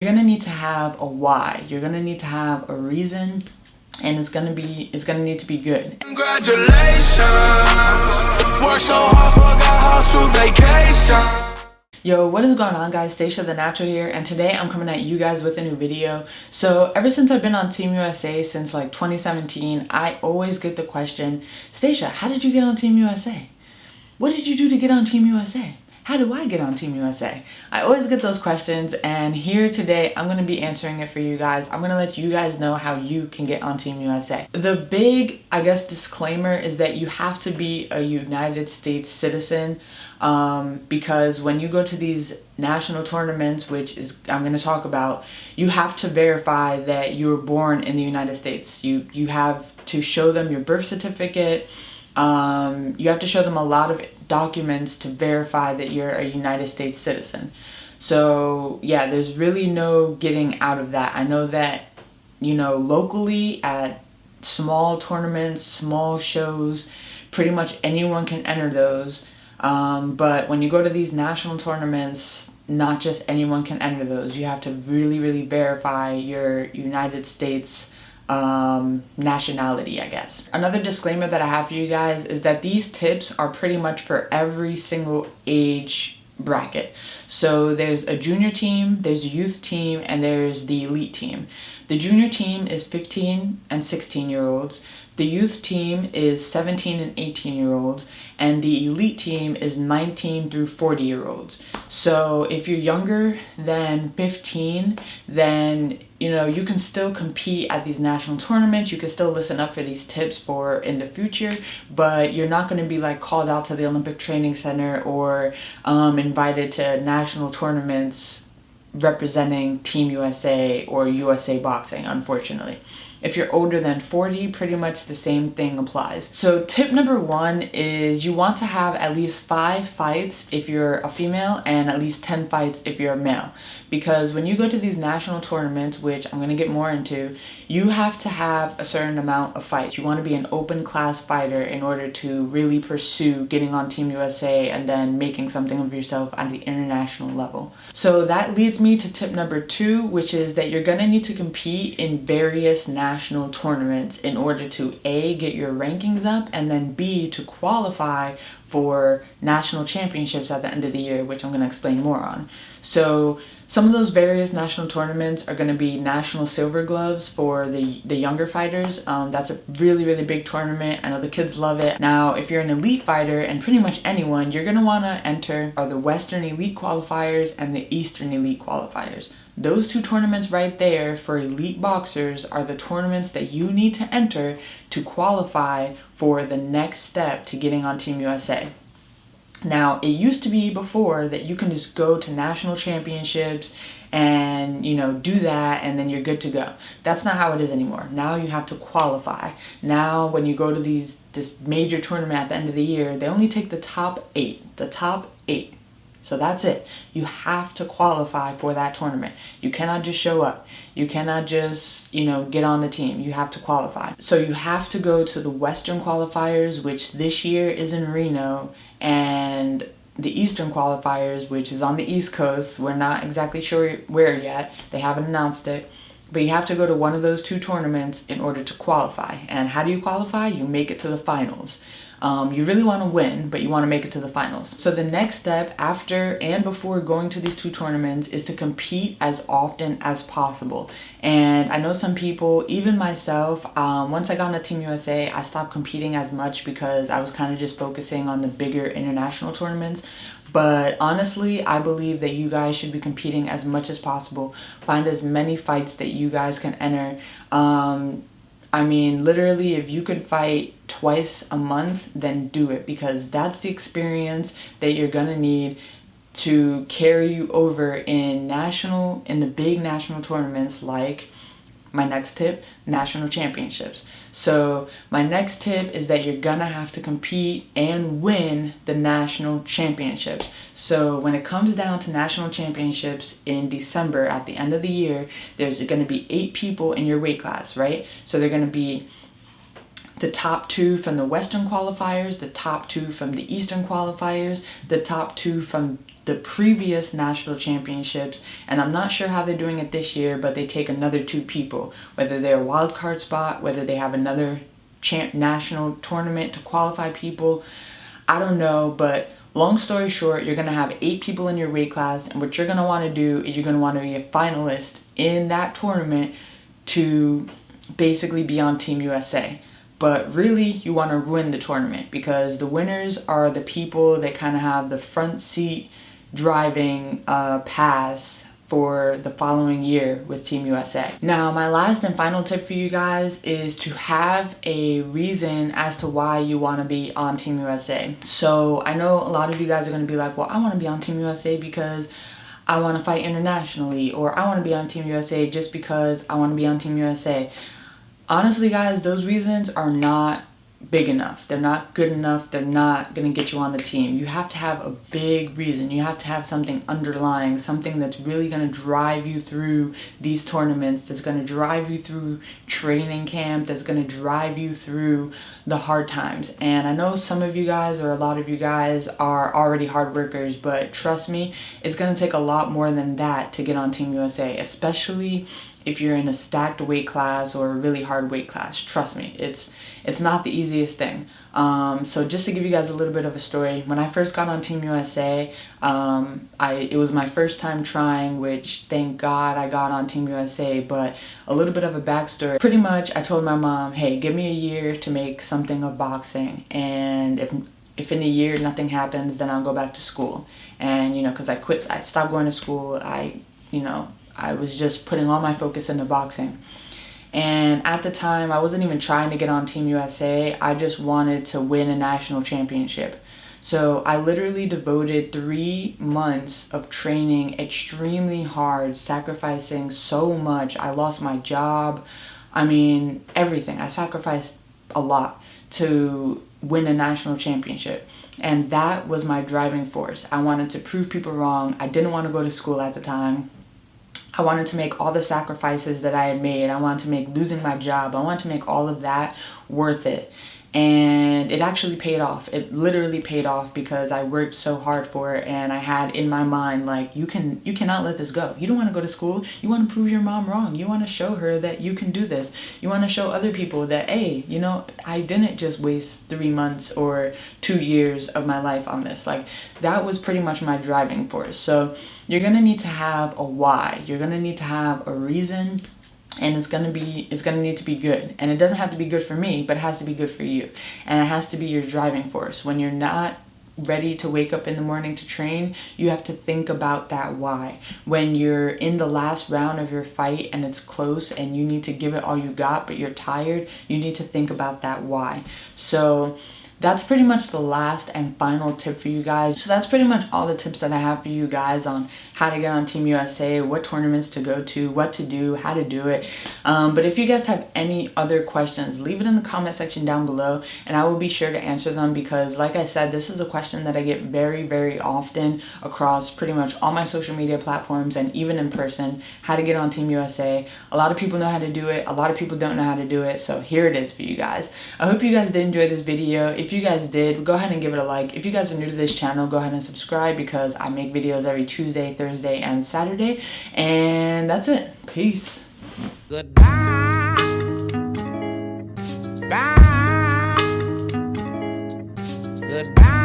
You're gonna need to have a why. You're gonna need to have a reason, and it's gonna need to be good. Congratulations, work so hard, forgot how to vacation. Yo, what is going on, guys? Stacia the Natural here, and today I'm coming at you guys with a new video. So ever since I've been on Team USA since like 2017, I always get the question, Stacia, how did you get on Team USA? What did you do to get on Team USA? How do I get on Team USA? I always get those questions, and here today I'm going to be answering it for you guys. I'm going to let you guys know how you can get on Team USA. The big, disclaimer is that you have to be a United States citizen, because when you go to these national tournaments, which is I'm going to talk about, you have to verify that you were born in the United States. You have to show them your birth certificate. You have to show them a lot of documents to verify that you're a United States citizen. So yeah, there's really no getting out of that. I know that, locally at small tournaments, small shows, pretty much anyone can enter those. But when you go to these national tournaments, not just anyone can enter those. You have to really, really verify your United States nationality, I guess. Another disclaimer that I have for you guys is that these tips are pretty much for every single age bracket. So there's a junior team, there's a youth team, and there's the elite team. The junior team is 15 and 16-year-olds. The youth team is 17 and 18-year-olds, and the elite team is 19 through 40-year-olds. So if you're younger than 15, then you can still compete at these national tournaments. You can still listen up for these tips for in the future, but you're not going to be like called out to the Olympic Training Center or invited to national tournaments representing Team USA or USA Boxing, unfortunately. If you're older than 40, pretty much the same thing applies. So tip number 1 is you want to have at least 5 fights if you're a female and at least 10 fights if you're a male. Because when you go to these national tournaments, which I'm going to get more into, you have to have a certain amount of fights. You want to be an open class fighter in order to really pursue getting on Team USA and then making something of yourself at the international level. So that leads me to tip number 2, which is that you're going to need to compete in various national tournaments in order to A, get your rankings up, and then B, to qualify for national championships at the end of the year, which I'm going to explain more on. So some of those various national tournaments are going to be national silver gloves for the younger fighters. That's a really, really big tournament. I know the kids love it. Now, if you're an elite fighter, and pretty much anyone, you're going to want to enter are the Western Elite Qualifiers and the Eastern Elite Qualifiers. Those two tournaments right there for elite boxers are the tournaments that you need to enter to qualify for the next step to getting on Team USA. Now, it used to be before that you can just go to national championships and, do that and then you're good to go. That's not how it is anymore. Now you have to qualify. Now, when you go to this major tournament at the end of the year, they only take the top 8. The top 8. So that's it. You have to qualify for that tournament. You cannot just show up. You cannot just, get on the team. You have to qualify. So you have to go to the Western qualifiers, which this year is in Reno, and the Eastern qualifiers, which is on the East Coast. We're not exactly sure where yet. They haven't announced it. But you have to go to one of those 2 tournaments in order to qualify. And how do you qualify? You make it to the finals. You really want to win, but you want to make it to the finals. So the next step after and before going to these 2 tournaments is to compete as often as possible. And I know some people, even myself, once I got on Team USA, I stopped competing as much because I was kind of just focusing on the bigger international tournaments. But honestly, I believe that you guys should be competing as much as possible. Find as many fights that you guys can enter. Literally, if you could fight twice a month, then do it, because that's the experience that you're gonna need to carry you over in the big national tournaments, like my next tip, national championships. So my next tip is that you're gonna have to compete and win the national championships. So when it comes down to national championships in December at the end of the year, there's gonna be 8 people in your weight class, right? So they're gonna be the top 2 from the Western qualifiers, the top 2 from the Eastern qualifiers, the top 2 from the previous national championships, and I'm not sure how they're doing it this year, but they take another 2 people, whether they're a wild card spot, whether they have another national tournament to qualify people. I don't know, but long story short, you're going to have 8 people in your weight class, and what you're going to want to do is you're going to want to be a finalist in that tournament to basically be on Team USA. But really, you want to win the tournament, because the winners are the people that kind of have the front seat driving pass for the following year with Team USA. Now, my last and final tip for you guys is to have a reason as to why you want to be on Team USA. So I know a lot of you guys are going to be like, well, I want to be on Team USA because I want to fight internationally, or I want to be on Team USA just because I want to be on Team USA. Honestly, guys, those reasons are not big enough. They're not good enough. They're not going to get you on the team. You have to have a big reason. You have to have something underlying, something that's really going to drive you through these tournaments, that's going to drive you through training camp, that's going to drive you through the hard times. And I know some of you guys, or a lot of you guys, are already hard workers, but trust me, it's going to take a lot more than that to get on Team USA, especially if you're in a stacked weight class or a really hard weight class. Trust me, it's not the easiest thing. So just to give you guys a little bit of a story, when I first got on Team USA, it was my first time trying, which thank God I got on Team USA. But a little bit of a backstory. Pretty much, I told my mom, hey, give me a year to make something of boxing, and if in a year nothing happens, then I'll go back to school. And because I stopped going to school. I was just putting all my focus into boxing. And at the time, I wasn't even trying to get on Team USA. I just wanted to win a national championship. So I literally devoted 3 months of training extremely hard, sacrificing so much. I lost my job. I mean, everything. I sacrificed a lot to win a national championship. And that was my driving force. I wanted to prove people wrong. I didn't want to go to school at the time. I wanted to make all the sacrifices that I had made. I wanted to make losing my job. I wanted to make all of that worth it. And it actually paid off. It literally paid off because I worked so hard for it, and I had in my mind, like, you cannot let this go. You don't want to go to school. You want to prove your mom wrong. You want to show her that you can do this. You want to show other people that, hey, I didn't just waste 3 months or 2 years of my life on this. Like, that was pretty much my driving force. So you're going to need to have a why. You're going to need to have a reason. And it's gonna need to be good. And it doesn't have to be good for me, but it has to be good for you. And it has to be your driving force. When you're not ready to wake up in the morning to train, you have to think about that why. When you're in the last round of your fight and it's close and you need to give it all you got, but you're tired, you need to think about that why. So that's pretty much the last and final tip for you guys. So that's pretty much all the tips that I have for you guys on how to get on Team USA, what tournaments to go to, what to do, how to do it. But if you guys have any other questions, leave it in the comment section down below, and I will be sure to answer them, because like I said, this is a question that I get very, very often across pretty much all my social media platforms and even in person, how to get on Team USA. A lot of people know how to do it. A lot of people don't know how to do it. So here it is for you guys. I hope you guys did enjoy this video. If you guys did, go ahead and give it a like. If you guys are new to this channel, go ahead and subscribe, because I make videos every Tuesday, Thursday, and Saturday. And that's it. Peace. Goodbye. Bye. Goodbye.